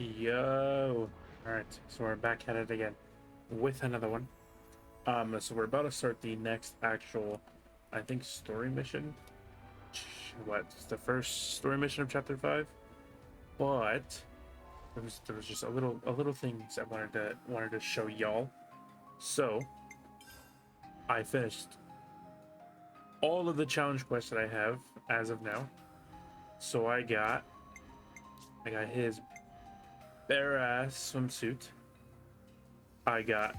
Yo. Alright, so we're back at it again with another one. So we're about to start the next actual, I think, story mission. It's the first story mission of chapter 5. But there was just a little things I wanted to show y'all. So I finished all of the challenge quests that I have as of now. So I got his bare ass swimsuit. I got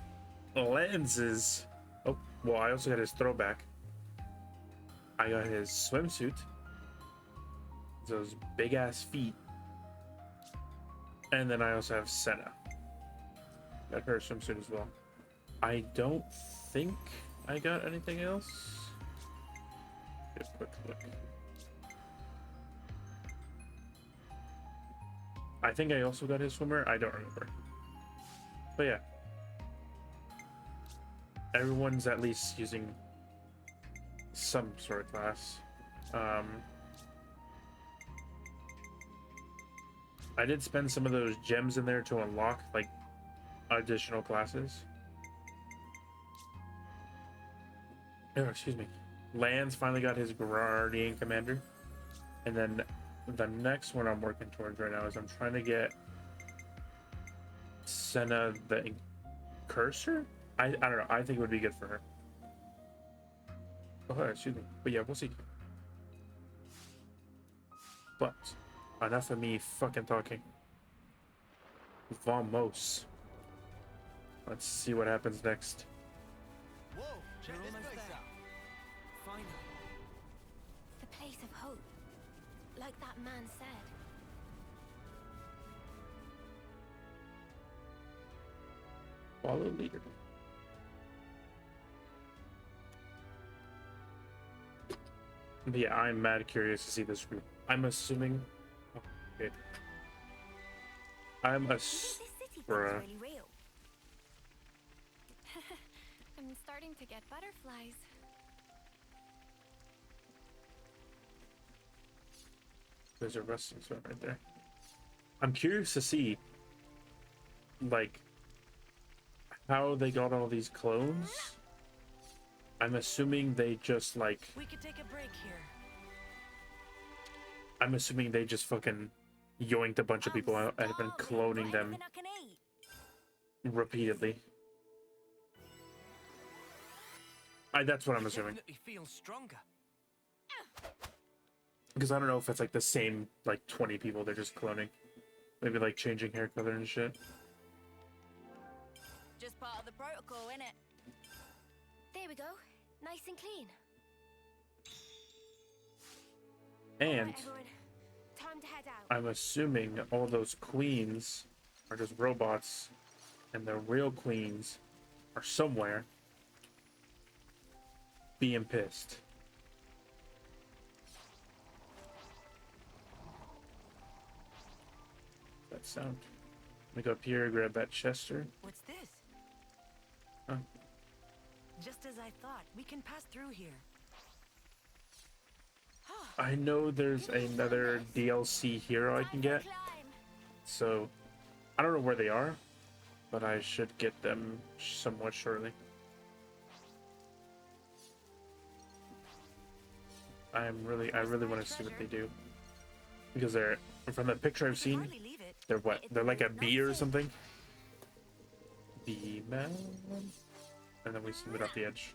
Lance's. Oh, well, I also got his throwback. I got his swimsuit. Those big ass feet. And then I also have Senna. Got her swimsuit as well. I don't think I got anything else. Get a quick look. I think I also got his swimmer. I don't remember. But yeah. Everyone's at least using some sort of class. I did spend some of those gems in there to unlock like additional classes. Oh, excuse me. Lance finally got his Guardian Commander. And then the next one I'm working towards right now is I'm trying to get Senna the Cursor? I don't know. I think it would be good for her. Oh, excuse me. But yeah, we'll see. But enough of me fucking talking. Vamos. Let's see what happens next. Whoa, check this place out. Finally. The place of hope. Like that man said. Follow leader. But yeah, I'm mad curious to see this group. I'm assuming. Oh, okay. I'm a. This city feels really real. I'm starting to get butterflies. There's a resting zone right there. I'm curious to see, like, how they got all these clones. I'm assuming they just, like... We could take a break here. I'm assuming they just fucking yoinked a bunch of people out and have been cloning them repeatedly. That's what I'm assuming. Definitely feel stronger. Because I don't know if it's like the same, like, 20 people they're just cloning. Maybe, like, changing hair color and shit. Just part of the protocol, innit? There we go. Nice and clean. And right, everyone. Time to head out. I'm assuming all those queens are just robots, and the real queens are somewhere being pissed. That sound. Let me go up here, grab that Chester. What's this? Huh. Just as I thought, we can pass through here. I know there's another DLC hero I can get, so I don't know where they are, but I should get them somewhat shortly. I really want to see what they do, because they're, from the picture I've seen, they're what? They're like a bee or something. Bee man, and then we send it off the edge.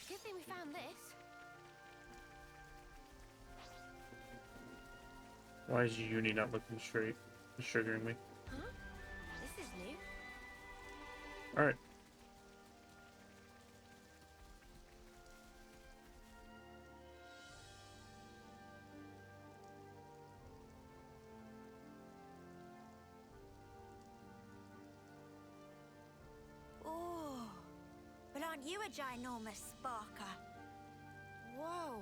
Good thing we found this. Why is Uni not looking straight? It's triggering me. Huh? This is new. Alright. Oh, but aren't you a ginormous sparker? Whoa,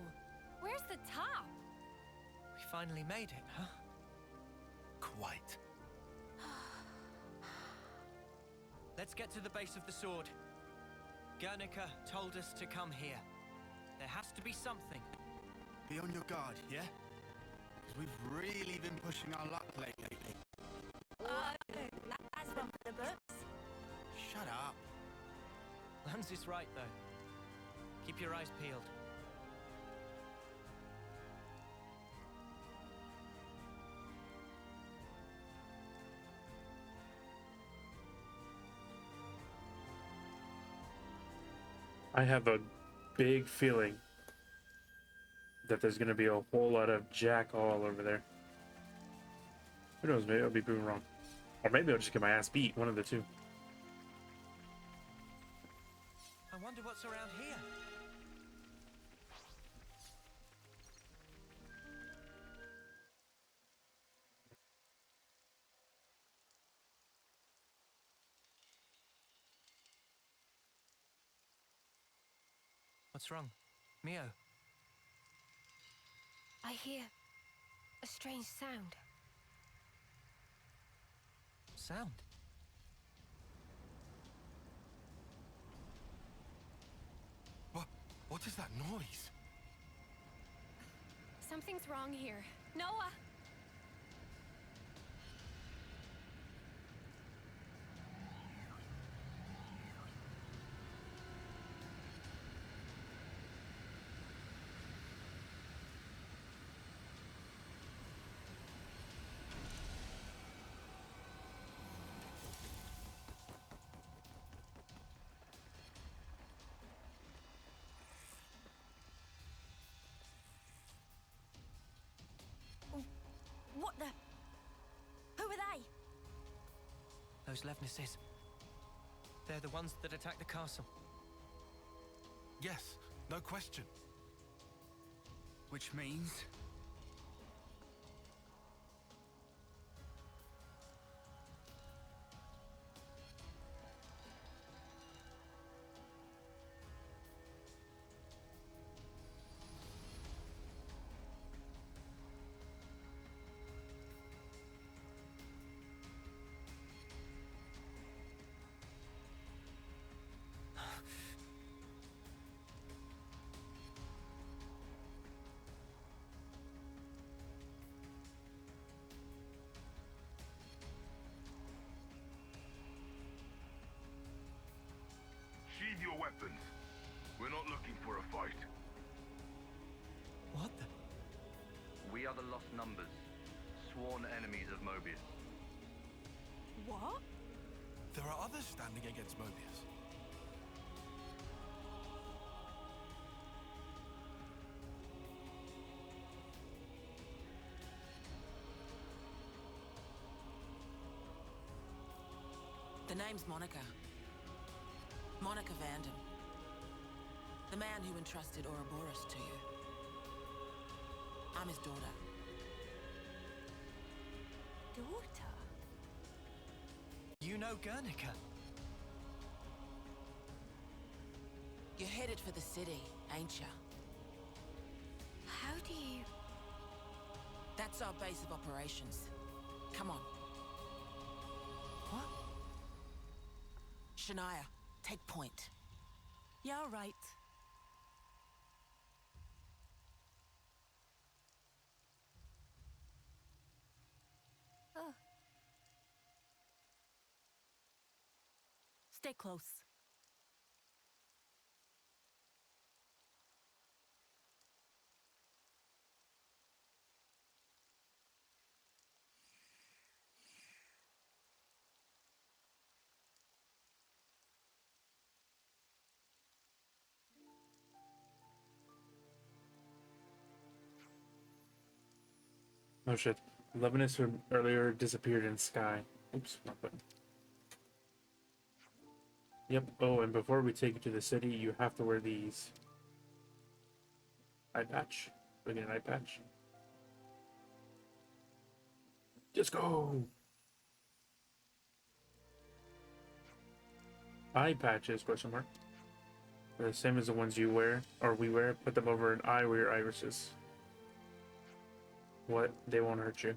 where's the top? We finally made it, huh? Quite. Let's get to the base of the sword. Guernica told us to come here. There has to be something. Be on your guard, yeah? Because we've really been pushing our luck lately. That's one for the books. Shut up. Lance is right, though. Keep your eyes peeled. I have a big feeling that there's going to be a whole lot of Jack all over there. Who knows, maybe I'll be proven wrong. Or maybe I'll just get my ass beat, one of the two. I wonder what's around here. What's wrong? Mio? I hear a strange sound. Sound? What is that noise? Something's wrong here. Noah! What the? Who are they? Those Levnesses. They're the ones that attacked the castle. Yes, no question. Which means... Sheathe your weapons. We're not looking for a fight. What the? We are the Lost Numbers, sworn enemies of Mobius. What? There are others standing against Mobius. The name's Monica. Monica Vanden. The man who entrusted Ouroboros to you. I'm his daughter. Daughter? You know Guernica? You're headed for the city, ain't ya? How do you... That's our base of operations. Come on. What? Shania, take point. Yeah, all right. Oh, Stay close. Oh shit. Lebanese from earlier disappeared in sky. Oops, wrong button. Yep. Oh, and before we take you to the city, you have to wear these. Eye patch. Bring an eye patch. Just go! Eye patches, question mark. They're the same as the ones you wear, or we wear. Put them over an eye where your irises. What? They won't hurt you.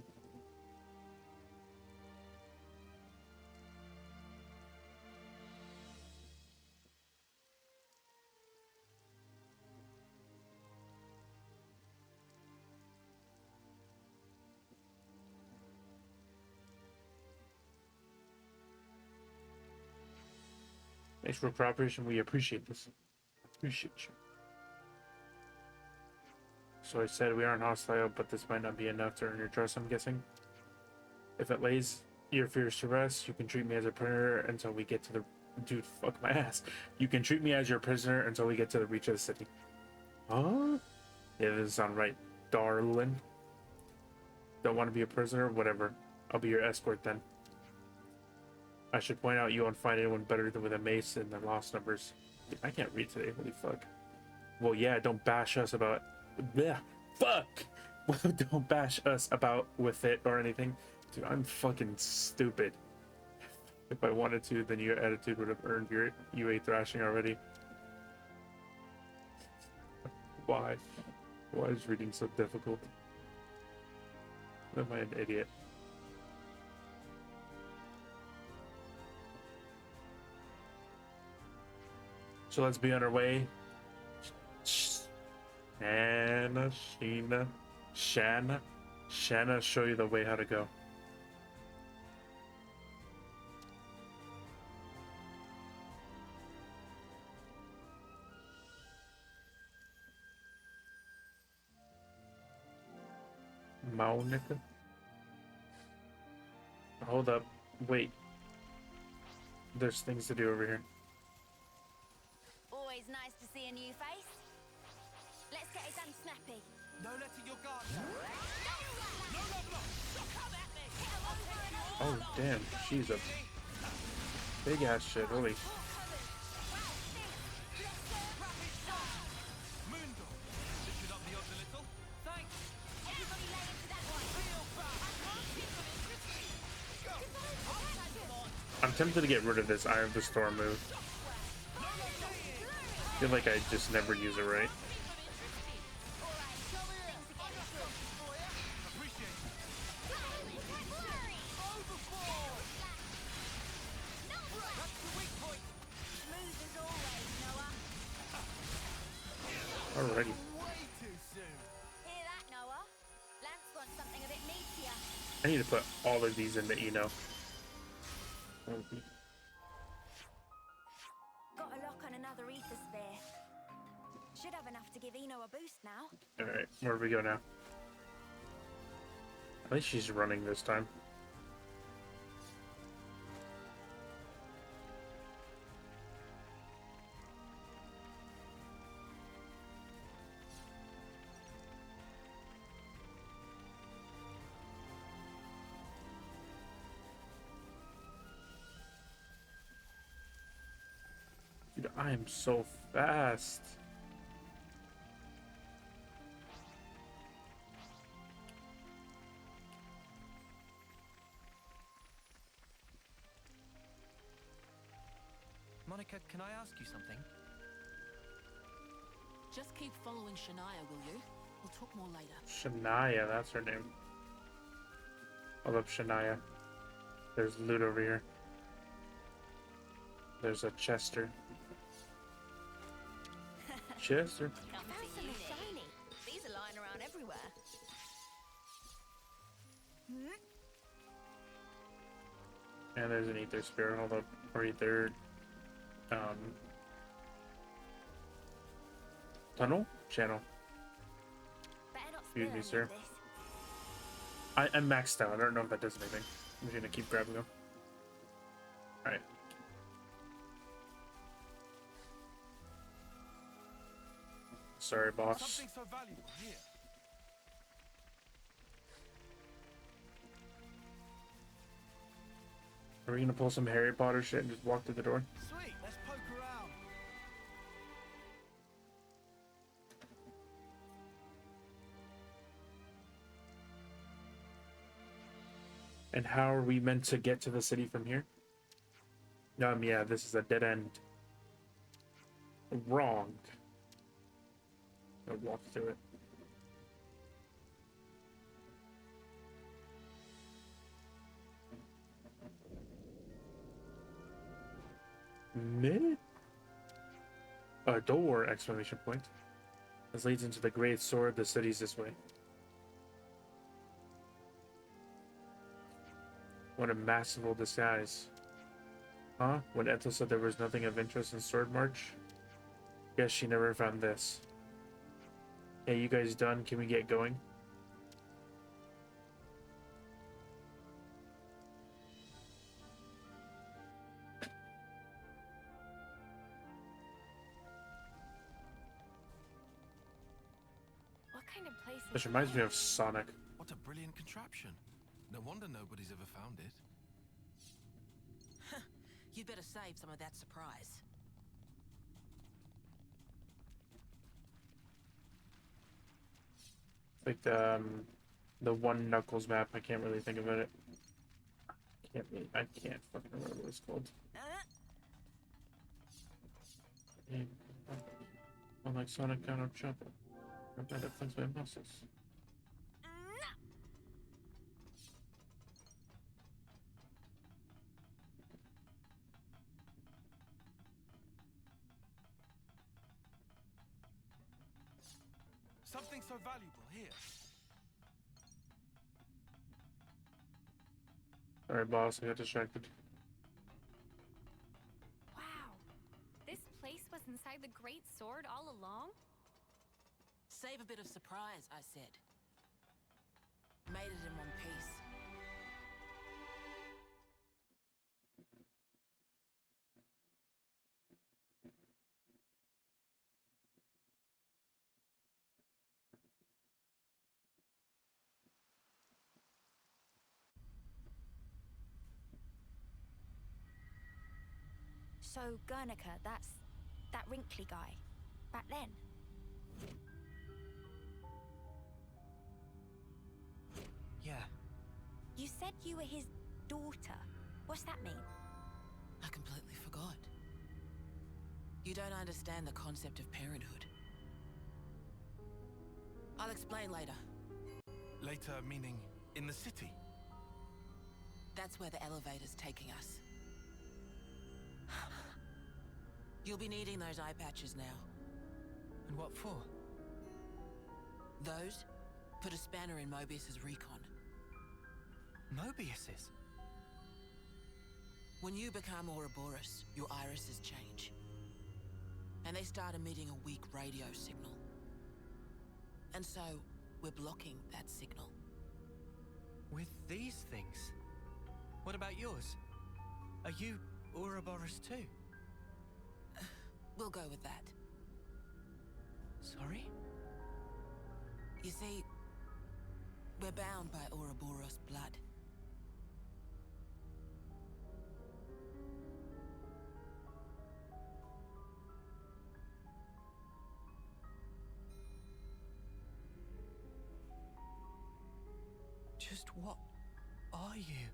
Thanks for cooperation. We appreciate this. Appreciate you. So I said we aren't hostile, but this might not be enough to earn your trust, I'm guessing. If it lays your fears to rest, you can treat me as a prisoner until we get to the... Dude, fuck my ass. You can treat me as your prisoner until we get to the reach of the city. Huh? Yeah, that doesn't sound right, darling. Don't want to be a prisoner? Whatever. I'll be your escort then. I should point out you won't find anyone better than with a mace and the lost numbers. I can't read today, holy fuck. Well, yeah, don't bash us about... Blech, fuck! Well, don't bash us about with it or anything. Dude, I'm fucking stupid. If I wanted to, then your attitude would have earned your UA thrashing already. Why? Why is reading so difficult? Am I an idiot? So let's be on our way. Shanna, show you the way how to go. Monica? Hold up. Wait. There's things to do over here. Always nice to see a new face. Let's get it done snappy. No letting your guard down. No level up. Come at me. Hit 'em over and over. Oh, damn. She's a big ass shit. Holy. Mundo. Lift it up the odds a little. Thanks. Everybody lay into that one. I'm tempted to get rid of this Eye of the Storm move. I feel like I just never use it right. Alrighty. Way too soon. Hear that, Noah? Lance wants something a bit meatier. I need to put all of these into Eno. Got a lock on another ether sphere. Should have enough to give Eno a boost now. Alright, where do we go now? At least she's running this time. Dude, I am so fast. Monica, can I ask you something? Just keep following Shania, will you? We'll talk more later. Shania, that's her name. I love Shania. There's loot over here. There's a Chester. Chester. Found something shiny. These are lying around everywhere. And there's an ether spear. Hold up. Or ether. Tunnel? Channel. Better not Excuse spill me, any sir. of this. I'm maxed out. I don't know if that does anything. I'm just gonna keep grabbing them. Alright. Sorry, boss. Something so valuable here. Are we gonna pull some Harry Potter shit and just walk through the door? Sweet. Let's poke around. And how are we meant to get to the city from here? Yeah, this is a dead end. Wrong. I'll walk through it. Mid? A door! Exclamation point. This leads into the Great Sword. The city's this way. What a masterful disguise. Huh? When Ethel said there was nothing of interest in Sword March? Guess she never found this. Hey, you guys done? Can we get going? What kind of place This is reminds me this? of Sonic. What a brilliant contraption. No wonder nobody's ever found it. You'd better save some of that surprise. Like the one Knuckles map. I can't really think about it. I can't fucking remember what it's called. Unlike Sonic, I don't jump. I bet it flings my muscles. Something so valuable here. Sorry, boss. I got distracted. Wow. This place was inside the Great Sword all along? Save a bit of surprise, I said. Made it in one piece. So, Guernica, that's that wrinkly guy. Back then. Yeah. You said you were his daughter. What's that mean? I completely forgot. You don't understand the concept of parenthood. I'll explain later. Later, meaning in the city. That's where the elevator's taking us. You'll be needing those eye patches now. And what for? Those put a spanner in Mobius's recon. Mobius's? When you become Ouroboros, your irises change. And they start emitting a weak radio signal. And so, we're blocking that signal. With these things? What about yours? Are you Ouroboros too? We'll go with that. Sorry? You see, we're bound by Ouroboros blood. Just what are you?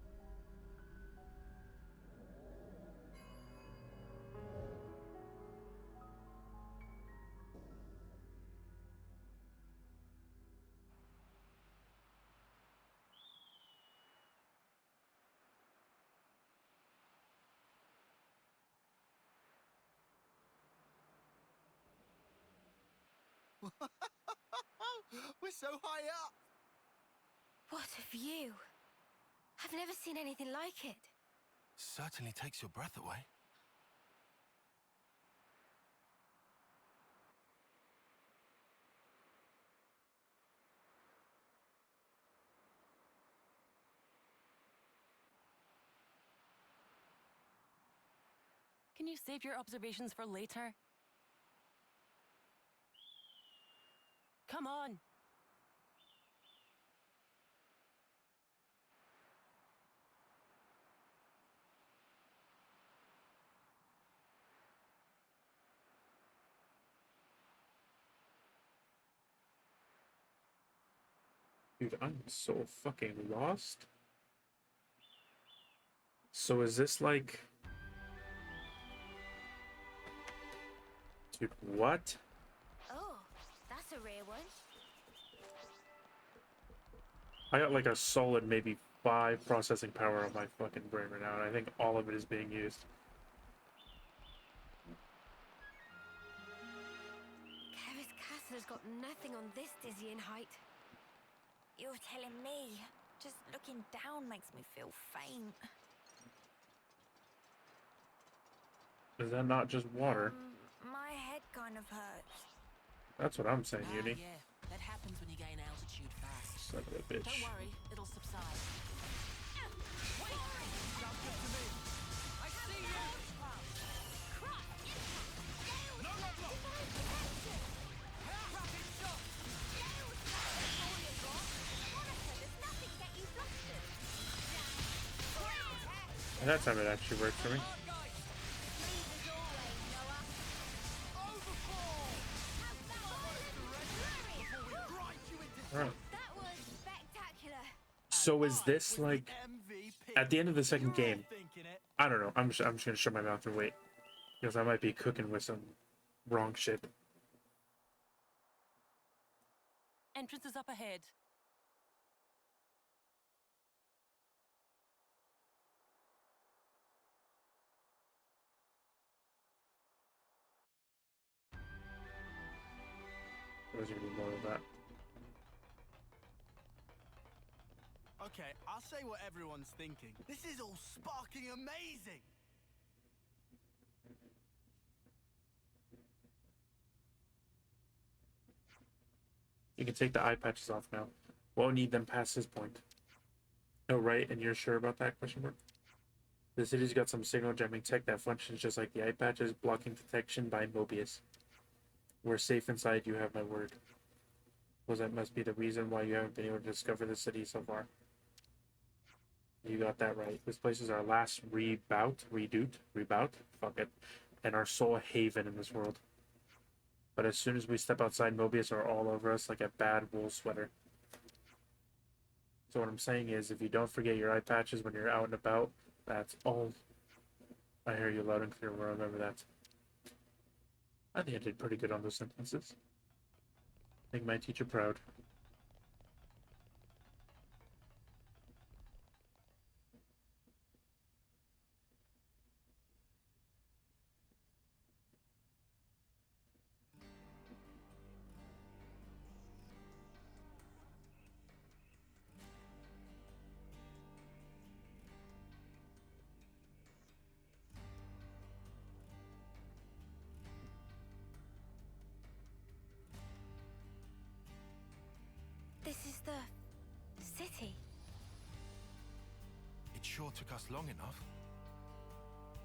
We're so high up! What a view. I've never seen anything like it. Certainly takes your breath away. Can you save your observations for later? Come on! Dude, I'm so fucking lost. So is this like... Dude, what? Oh, that's a rare one. I got like a solid maybe 5 processing power on my fucking brain right now, and I think all of it is being used. Kevis Castle's got nothing on this dizzying height. You're telling me? Just looking down makes me feel faint. Is that not just water? My head kind of hurts. That's what I'm saying, Uni. Yeah, that happens when you gain altitude fast. Son of a bitch. Don't worry, it'll subside. And that time it actually worked for me. Alright. That was spectacular. So is this like at the end of the second game? I don't know. I'm just gonna shut my mouth and wait, because I might be cooking with some wrong shit. Entrance is up ahead. There's gonna be more of that. Okay, I'll say what everyone's thinking. This is all sparking amazing! You can take the eye patches off now. Won't need them past this point. Oh, right, and you're sure about that? Question mark. The city's got some signal jamming tech that functions just like the eye patches, blocking detection by Mobius. We're safe inside, you have my word. Well, that must be the reason why you haven't been able to discover the city so far. You got that right. This place is our last rebout, fuck it, and our sole haven in this world. But as soon as we step outside, Mobius are all over us like a bad wool sweater. So what I'm saying is, if you don't forget your eye patches when you're out and about, that's all. I hear you loud and clear. We'll remember that. I think I did pretty good on those sentences. Make my teacher proud. This is the city. It sure took us long enough.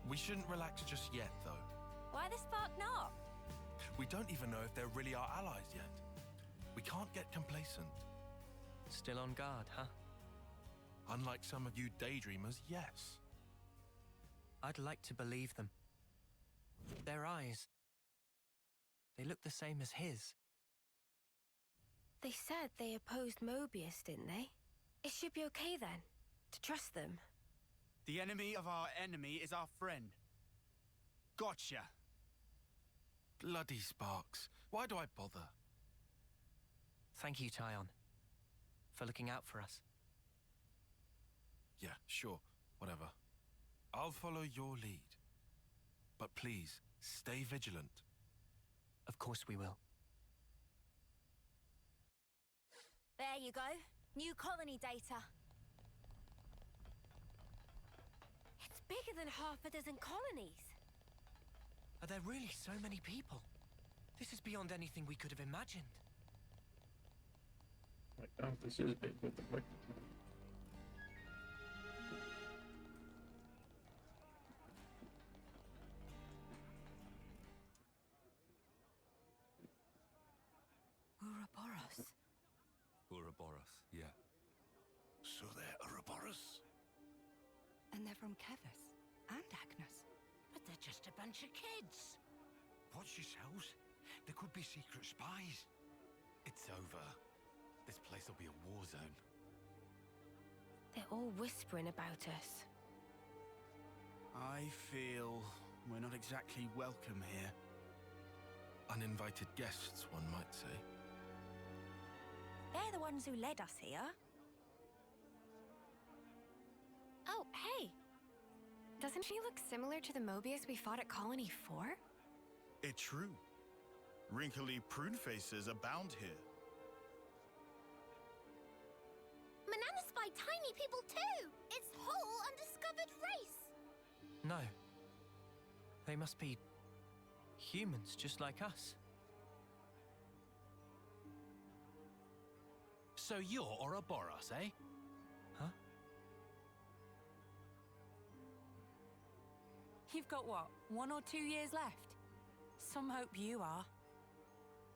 We shouldn't relax just yet, though. Why the spark not? We don't even know if they're really our allies yet. We can't get complacent. Still on guard, huh? Unlike some of you daydreamers, yes. I'd like to believe them. Their eyes, they look the same as his. They said they opposed Mobius, didn't they? It should be okay then, to trust them. The enemy of our enemy is our friend. Gotcha. Bloody Sparks. Why do I bother? Thank you, Tyon, for looking out for us. Yeah, sure. Whatever. I'll follow your lead. But please, stay vigilant. Of course we will. There you go. New colony data. It's bigger than half a dozen colonies. Are there really so many people? This is beyond anything we could have imagined. Like, oh, this is big. What the fuck? Ouroboros. Ouroboros, yeah. So they're Ouroboros? And they're from Kevis and Agnes. But they're just a bunch of kids. Watch yourselves. There could be secret spies. It's over. This place will be a war zone. They're all whispering about us. I feel we're not exactly welcome here. Uninvited guests, one might say. They're the ones who led us here. Oh, hey! Doesn't she look similar to the Mobius we fought at Colony 4? It's true. Wrinkly prune faces abound here. Manana spy tiny people too! It's whole undiscovered race! No. They must be humans just like us. So you're Ouroboros, eh? Huh? You've got what, 1 or 2 years left? Some hope you are.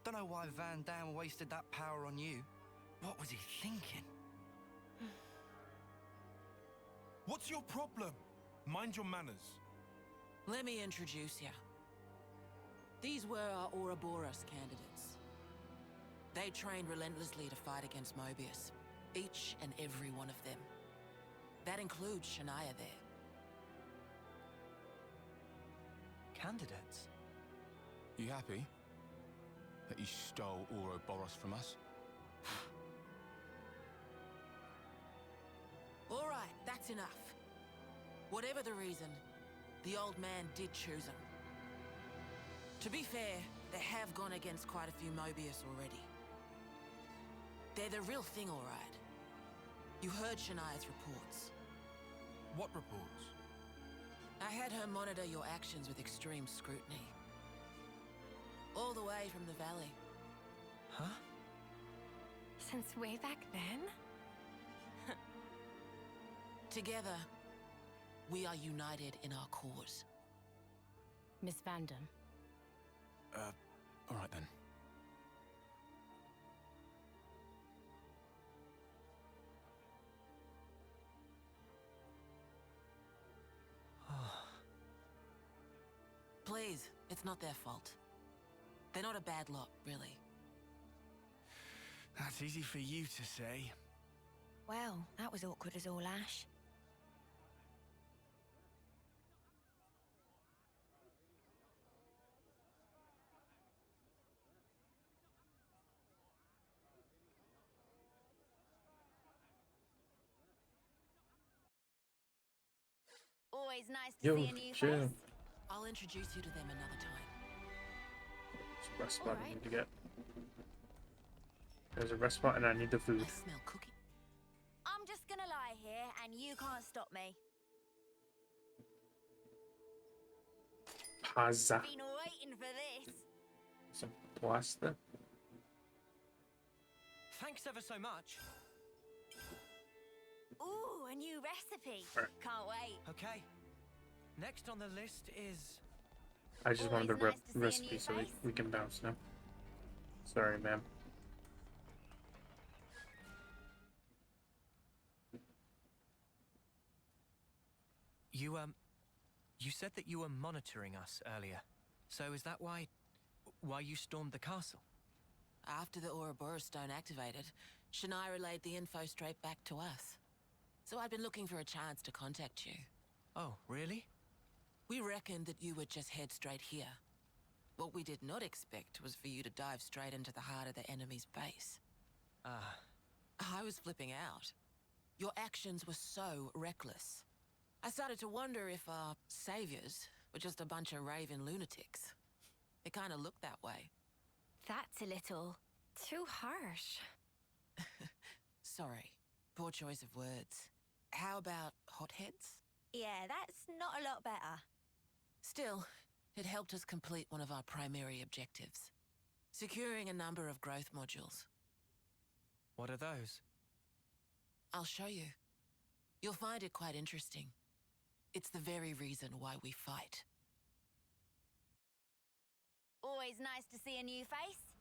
Don't know why Van Dam wasted that power on you. What was he thinking? What's your problem? Mind your manners. Let me introduce you. These were our Ouroboros candidates. They trained relentlessly to fight against Mobius. Each and every one of them. That includes Shania there. Candidates? You happy that you stole Ouroboros from us? All right, that's enough. Whatever the reason, the old man did choose them. To be fair, they have gone against quite a few Mobius already. They're the real thing, all right. You heard Shania's reports. What reports? I had her monitor your actions with extreme scrutiny. All the way from the valley. Huh? Since way back then? Together, we are united in our cause. Miss Vandam. All right then. Please, it's not their fault. They're not a bad lot, really. That's easy for you to say. Well, that was awkward as all ash. Always nice to Yo, see a new chill. face. I'll introduce you to them another time. There's a rest spot I Alright. need to get. There's a rest spot and I need the food. I smell cooking. I'm just gonna lie here and you can't stop me. Pazza. Been waiting for this. Some pasta. Thanks ever so much. Ooh, a new recipe. Alright. Can't wait. Okay. Next on the list is... I just wanted the Always nice to see a recipe new so face. we can bounce now. Sorry, ma'am. You said that you were monitoring us earlier. So is that why you stormed the castle? After the Ouroboros stone activated, Shania relayed the info straight back to us. So I'd been looking for a chance to contact you. Oh, really? We reckoned that you would just head straight here. What we did not expect was for you to dive straight into the heart of the enemy's base. Ah, I was flipping out. Your actions were so reckless. I started to wonder if our saviors were just a bunch of raving lunatics. It kind of looked that way. That's a little too harsh. Sorry. Poor choice of words. How about hotheads? Yeah, that's not a lot better. Still, it helped us complete one of our primary objectives. Securing a number of growth modules. what are those? I'll show you. You'll find it quite interesting. It's the very reason why we fight. Always nice to see a new face.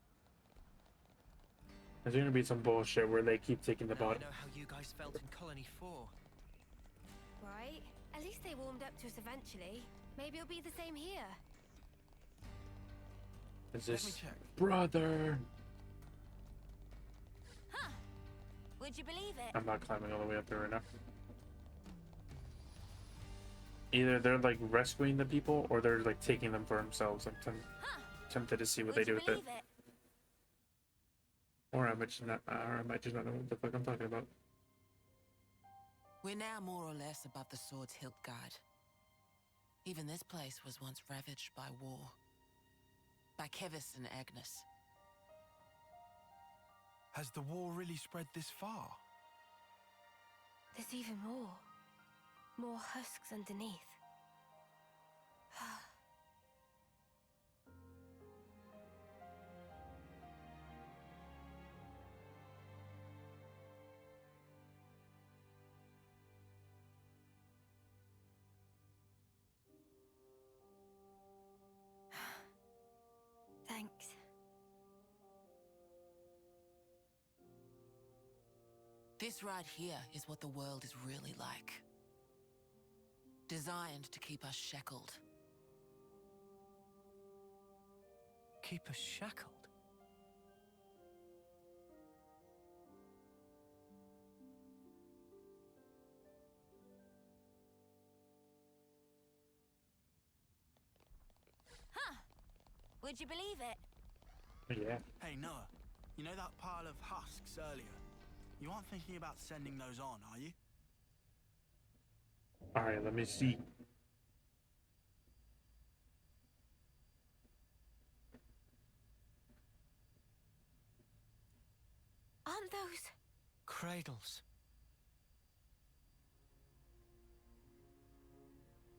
There's gonna be some bullshit where they keep taking the Now I bottom. know how you guys felt in Colony 4. Right? At least they warmed up to us eventually. Maybe it'll be the same here. Is Let me this check. brother? Huh. Would you believe it? I'm not climbing all the way up there right now. Either they're like rescuing the people or they're like taking them for themselves. I'm Huh. tempted to see what Would they you do with it. believe it? Or I might just not know what the fuck I'm talking about. We're now more or less above the Sword's Hilt Guard. Even this place was once ravaged by war. By Kevis and Agnes. Has the war really spread this far? There's even more. More husks underneath. This right here is what the world is really like. Designed to keep us shackled. Keep us shackled? Huh. Would you believe it? Yeah. Hey, Noah. You know that pile of husks earlier? You aren't thinking about sending those on, are you? Alright, let me see. Aren't those... Cradles.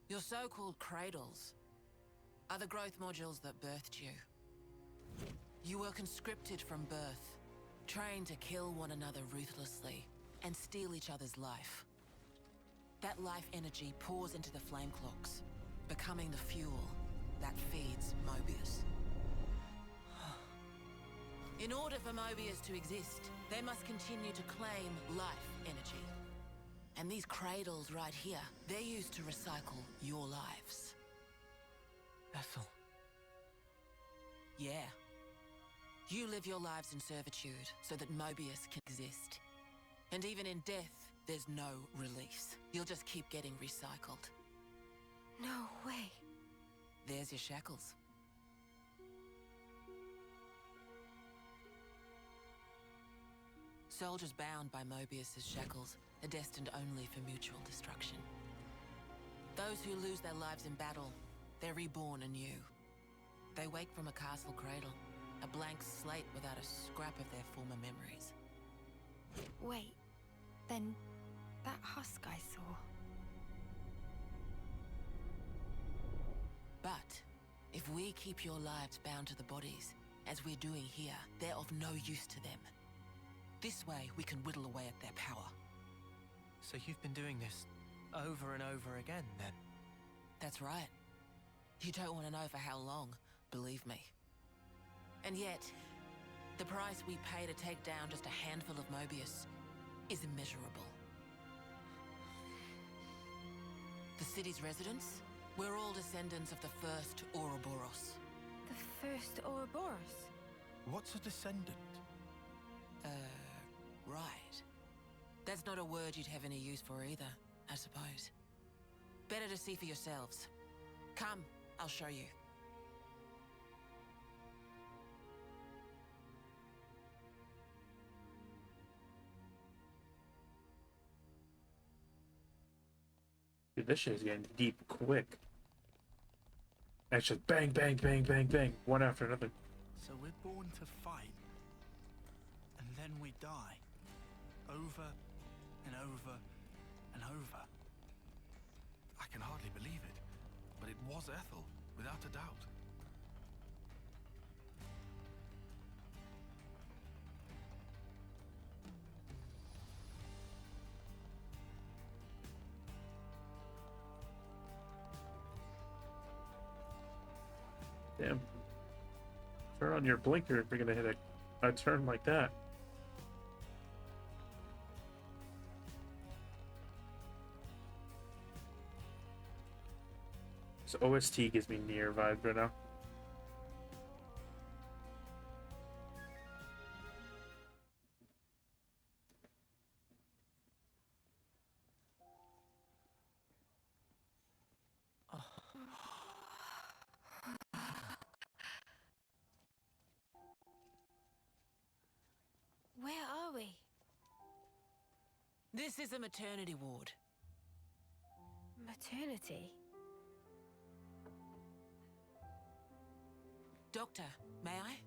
Your so-called cradles are the growth modules that birthed you. You were conscripted from birth, trained to kill one another ruthlessly and steal each other's life. That life energy pours into the flame clocks, becoming the fuel that feeds Mobius. In order for Mobius to exist, they must continue to claim life energy. And these cradles right here, they're used to recycle your lives. Ethel. Yeah. You live your lives in servitude so that Mobius can exist. And even in death, there's no release. You'll just keep getting recycled. No way. There's your shackles. Soldiers bound by Mobius's shackles are destined only for mutual destruction. Those who lose their lives in battle, they're reborn anew. They wake from a castle cradle, a blank slate without a scrap of their former memories. Wait, then that husk I saw... But if we keep your lives bound to the bodies, as we're doing here, they're of no use to them. This way, we can whittle away at their power. So you've been doing this over and over again, then? That's right. You don't want to know for how long, believe me. And yet, the price we pay to take down just a handful of Mobius is immeasurable. The city's residents, we're all descendants of the first Ouroboros. The first Ouroboros? What's a descendant? Right. That's not a word you'd have any use for either, I suppose. Better to see for yourselves. Come, I'll show you. Dude, this shit is getting deep quick. And it's just bang, bang, bang, bang, bang, one after another. So we're born to fight, and then we die. Over and over and over. I can hardly believe it, but it was Ethel, without a doubt. Damn. Turn on your blinker if you're gonna hit a turn like that. This OST gives me near vibes right now. Where are we? This is a maternity ward. Maternity? Doctor, may I?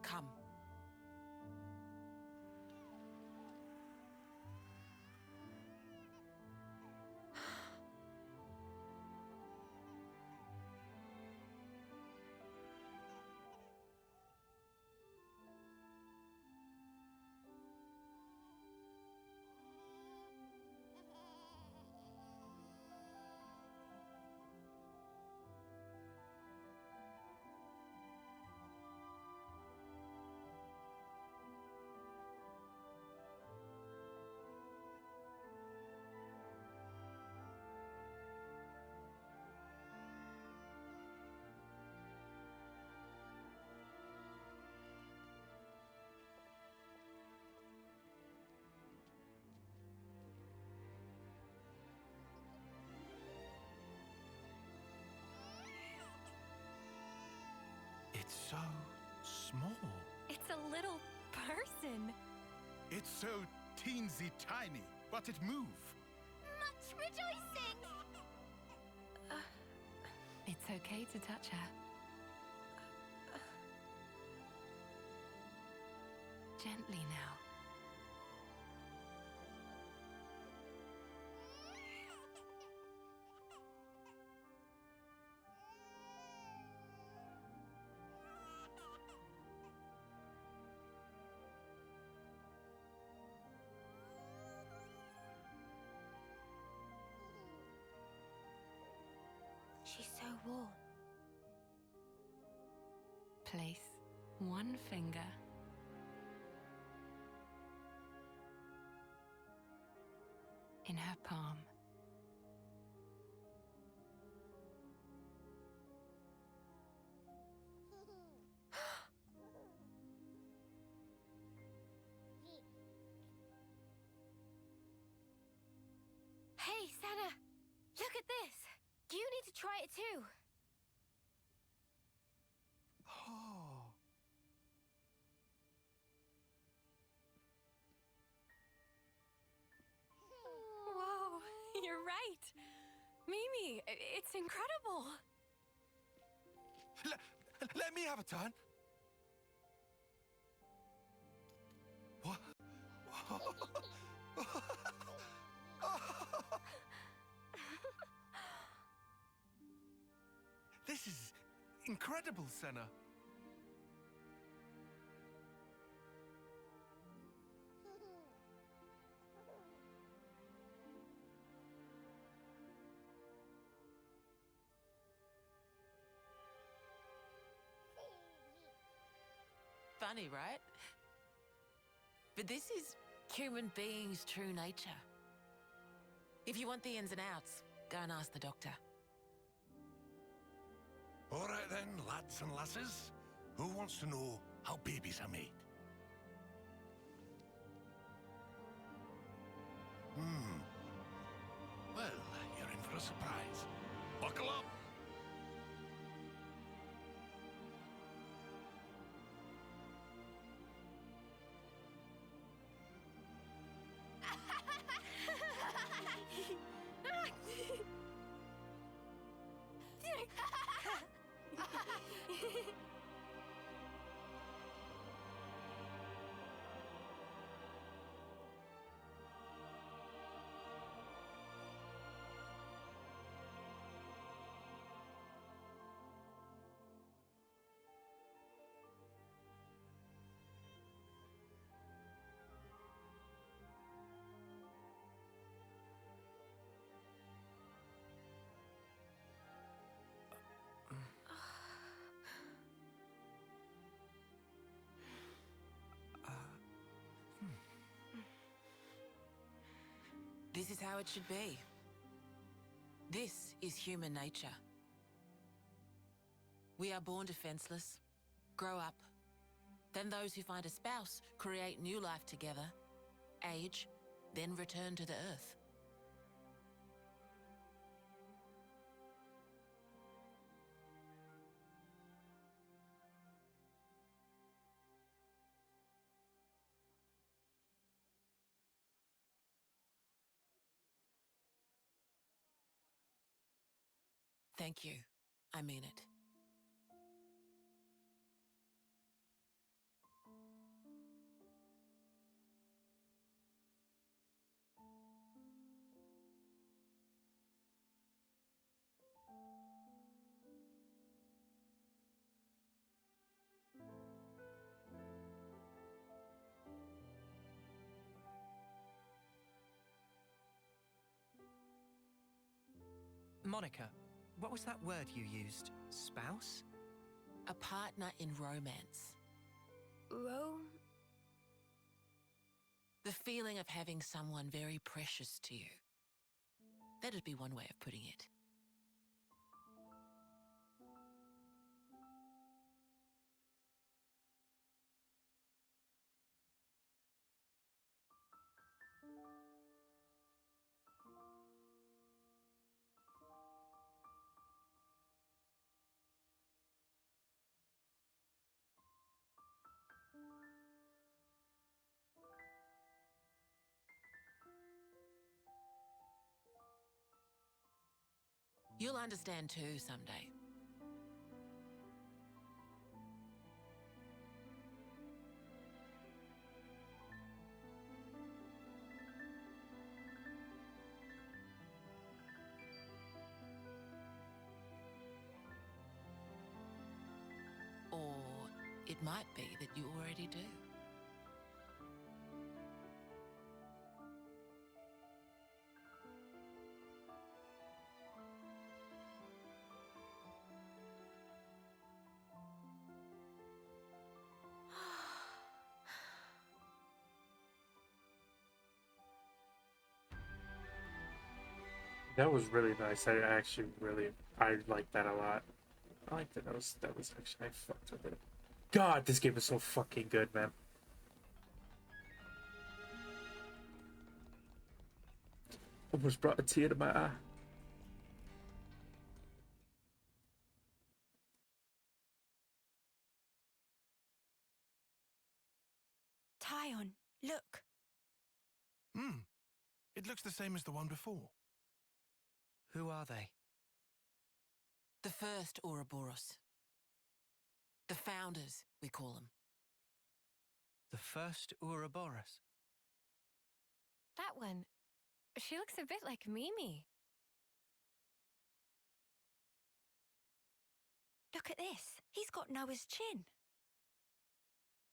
Come. little person. It's so teensy tiny, but it move. Much rejoicing! It's okay to touch her. Gently now. She's so warm. Place one finger in her palm. Hey, Sana! Look at this! You need to try it too! Oh. Whoa, you're right. Mimi, it's incredible. Let me have a turn. What? This is incredible, Senna. Funny, right? But this is human beings' true nature. If you want the ins and outs, go and ask the doctor. All right then, lads and lasses. Who wants to know how babies are made? Well, you're in for a surprise. Buckle up! This is how it should be. This is human nature. We are born defenseless, grow up. Then those who find a spouse create new life together, age, then return to the earth. Thank you. I mean it. Monica, what was that word you used? Spouse? A partner in romance. Rome? The feeling of having someone very precious to you. That'd be one way of putting it. You'll understand too someday. Or it might be that you already do. That was really nice. I actually really I liked that a lot. I liked it. That was actually I fucked with it. God, this game is so fucking good, man. Almost brought a tear to my eye. Tyon, look. It looks the same as the one before. Who are they? The first Ouroboros. The founders, we call them. The first Ouroboros? That one. She looks a bit like Mimi. Look at this. He's got Noah's chin.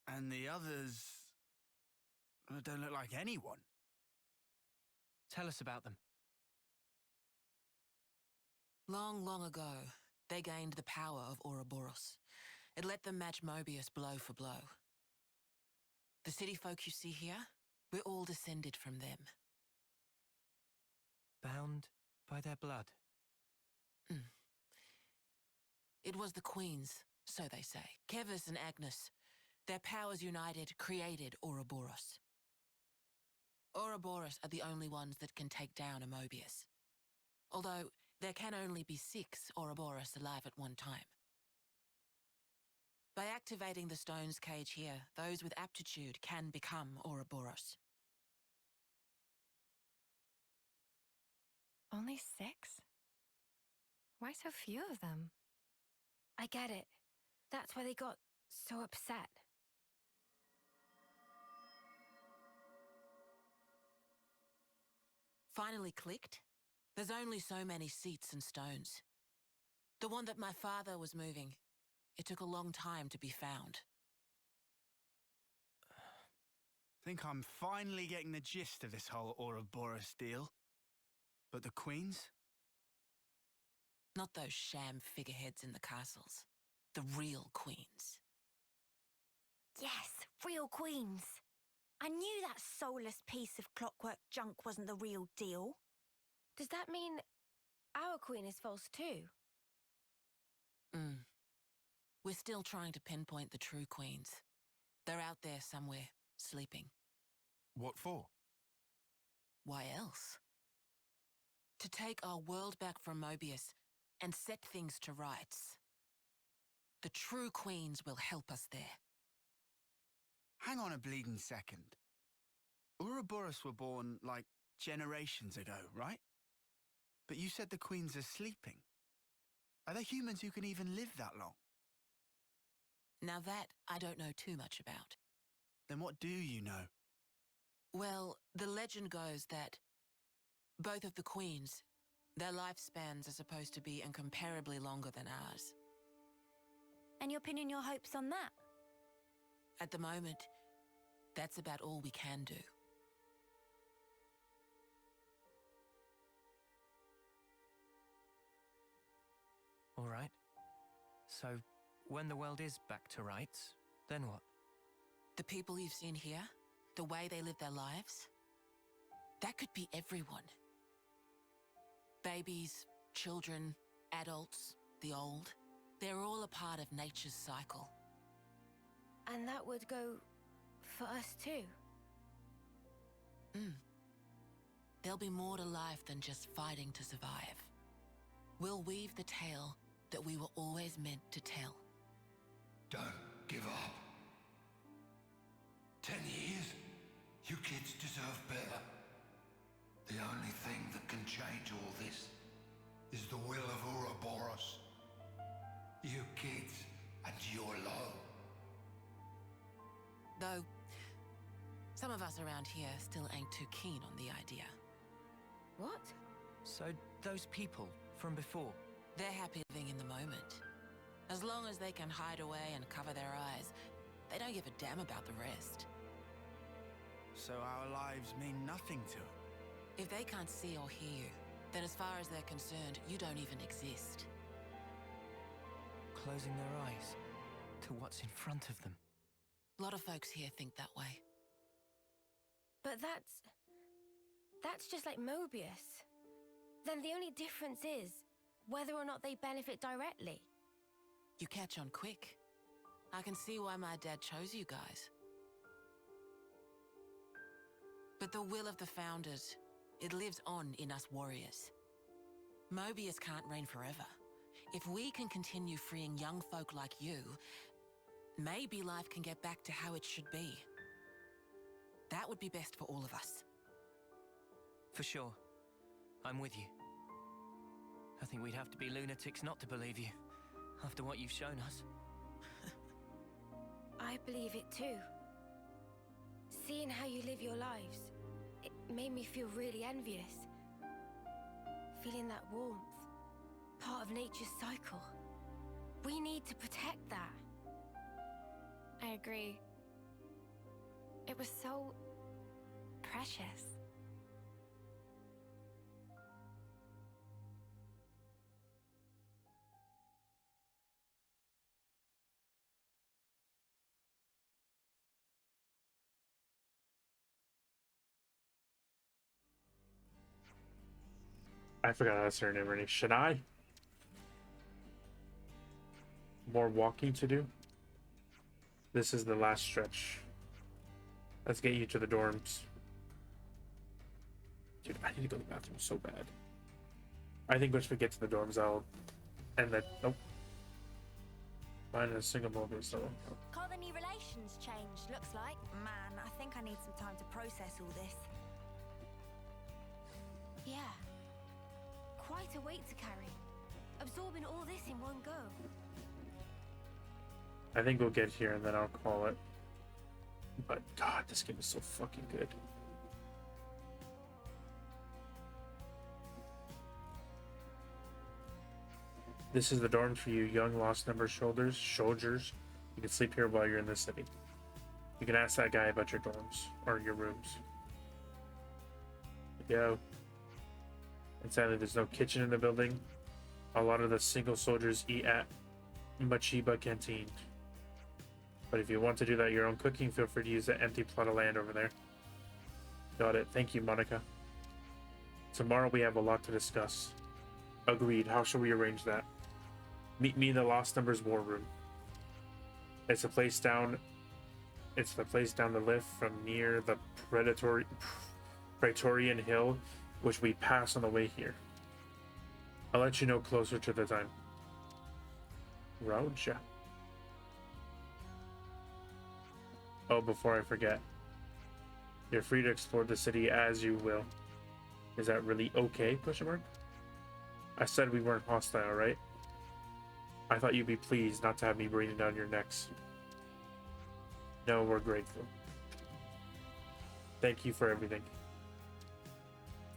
And the others don't look like anyone. Tell us about them. Long, long ago, they gained the power of Ouroboros. It let them match Mobius blow for blow. The city folk you see here, we're all descended from them. Bound by their blood? It was the queens, so they say. Kevis and Agnes. Their powers united created Ouroboros. Ouroboros are the only ones that can take down a Mobius. Although, there can only be 6 Ouroboros alive at one time. By activating the stone's cage here, those with aptitude can become Ouroboros. Only 6? Why so few of them? I get it. That's why they got so upset. Finally clicked? There's only so many seats and stones. The one that my father was moving, it took a long time to be found. Think I'm finally getting the gist of this whole Ouroboros deal. But the queens? Not those sham figureheads in the castles. The real queens. Yes, real queens. I knew that soulless piece of clockwork junk wasn't the real deal. Does that mean our queen is false too? We're still trying to pinpoint the true queens. They're out there somewhere, sleeping. What for? Why else? To take our world back from Mobius and set things to rights. The true queens will help us there. Hang on a bleeding second. Ouroboros were born, like, generations ago, right? But you said the queens are sleeping. Are there humans who can even live that long? Now that I don't know too much about. Then what do you know? Well, the legend goes that both of the queens, their lifespans are supposed to be incomparably longer than ours. And you're pinning your hopes on that? At the moment, that's about all we can do. All right. So, when the world is back to rights, then what? The people you've seen here, the way they live their lives, that could be everyone. Babies, children, adults, the old, they're all a part of nature's cycle. And that would go for us too? There'll be more to life than just fighting to survive. We'll weave the tale that we were always meant to tell. Don't give up. 10 years? You kids deserve better. The only thing that can change all this is the will of Ouroboros. You kids and your low. Though, some of us around here still ain't too keen on the idea. What? So, those people from before? They're happy living in the moment. As long as they can hide away and cover their eyes, they don't give a damn about the rest. So our lives mean nothing to them? If they can't see or hear you, then as far as they're concerned, you don't even exist. Closing their eyes to what's in front of them. A lot of folks here think that way. But that's just like Mobius. Then the only difference is whether or not they benefit directly. You catch on quick. I can see why my dad chose you guys. But the will of the Founders, it lives on in us warriors. Mobius can't reign forever. If we can continue freeing young folk like you, maybe life can get back to how it should be. That would be best for all of us. For sure. I'm with you. I think we'd have to be lunatics not to believe you, after what you've shown us. I believe it too. Seeing how you live your lives, it made me feel really envious. Feeling that warmth, part of nature's cycle. We need to protect that. I agree. It was so precious. I forgot how to say her name already. Shadai? More walking to do. This is the last stretch. Let's get you to the dorms. Dude, I need to go to the bathroom so bad. I think once we get to the dorms, I'll end that. Nope. Mine is a single moment, so. Colony relations changed, looks like. Man, I think I need some time to process all this. Yeah. Quite a weight to carry. Absorbing all this in one go. I think we'll get here and then I'll call it. But God, this game is so fucking good. This is the dorm for you young lost number soldiers. You can sleep here while you're in the city. You can ask that guy about your dorms or your rooms. Go. And sadly, there's no kitchen in the building. A lot of the single soldiers eat at Machiba Canteen. But if you want to do that your own cooking, feel free to use that empty plot of land over there. Got it. Thank you, Monica. Tomorrow we have a lot to discuss. Agreed. How shall we arrange that? Meet me in the Lost Numbers War Room. It's the place down the lift from near the Praetorian Hill, which we pass on the way here. I'll let you know closer to the time. Roja. Oh, before I forget. You're free to explore the city as you will. Is that really okay? Question mark. I said we weren't hostile, right? I thought you'd be pleased not to have me breathing down your necks. No, we're grateful. Thank you for everything.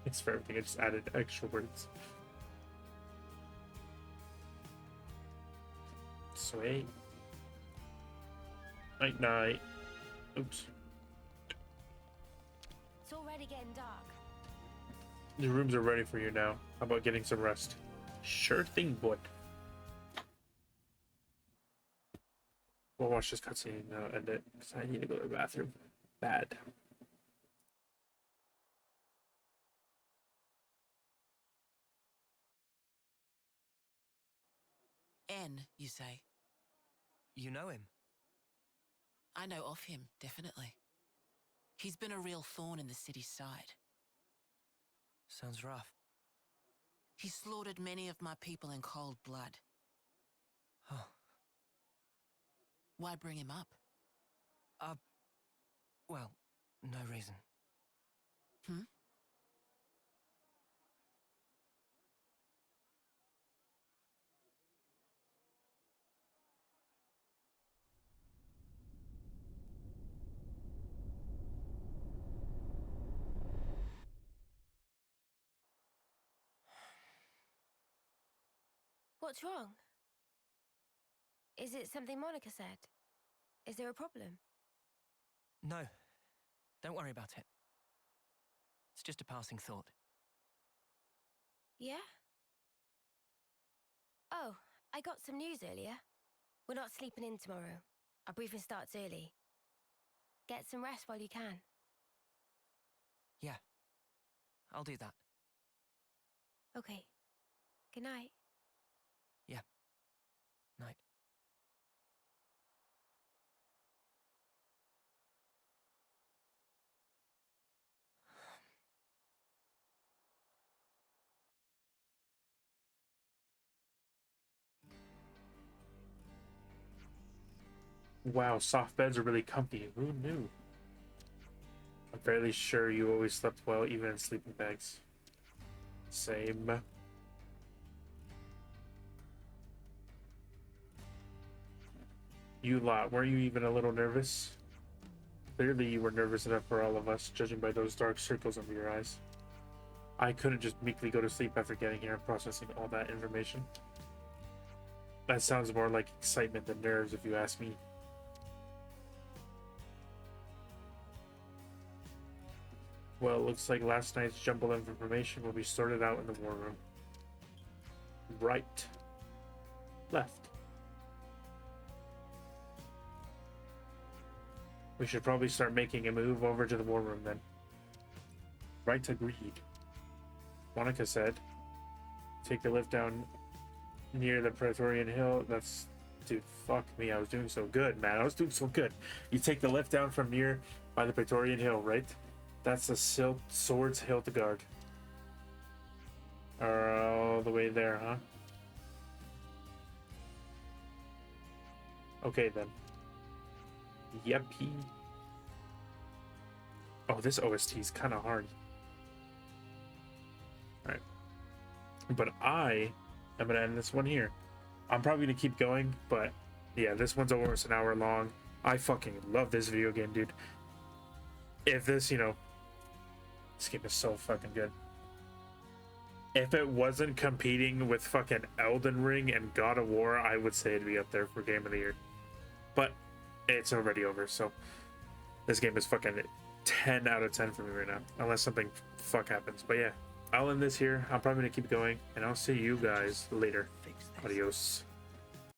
It's for everything. I just added extra words. Sweet. Night night. Oops. It's already getting dark. The rooms are ready for you now. How about getting some rest? Sure thing, bud. We'll watch this cutscene and end it, because I need to go to the bathroom. Bad. N, you say? You know him? I know of him, definitely. He's been a real thorn in the city's side. Sounds rough. He slaughtered many of my people in cold blood. Oh. Why bring him up? Well, no reason. Hmm? What's wrong? Is it something Monica said? Is there a problem? No, don't worry about it. It's just a passing thought. Yeah? Oh, I got some news earlier. We're not sleeping in tomorrow. Our briefing starts early. Get some rest while you can. Yeah, I'll do that. Okay. Good night. Yeah. Night. Wow, soft beds are really comfy. Who knew? I'm fairly sure you always slept well, even in sleeping bags. Same. You lot, were you even a little nervous? Clearly you were nervous enough for all of us, judging by those dark circles under your eyes. I couldn't just meekly go to sleep after getting here and processing all that information. That sounds more like excitement than nerves, if you ask me. Well, it looks like last night's jumble of information will be sorted out in the war room. Right. Left. We should probably start making a move over to the war room then. Right, agreed. Monica said, take the lift down near the Praetorian Hill. That's... Dude, fuck me. I was doing so good, man. I was doing so good. You take the lift down from near by the Praetorian Hill, right? That's the Swords Hildegard. All the way there, huh? Okay, then. Yeppy. Oh, this OST is kind of hard. Alright. But I am going to end this one here. I'm probably going to keep going, but yeah, this one's almost an hour long. I fucking love this video game, dude. If this, you know... This game is so fucking good. If it wasn't competing with fucking Elden Ring and God of War, I would say it'd be up there for Game of the Year. But it's already over, so this game is fucking 10 out of 10 for me right now, unless something fuck happens. But yeah, I'll end this here. I'm probably gonna keep going, and I'll see you guys later. Adios.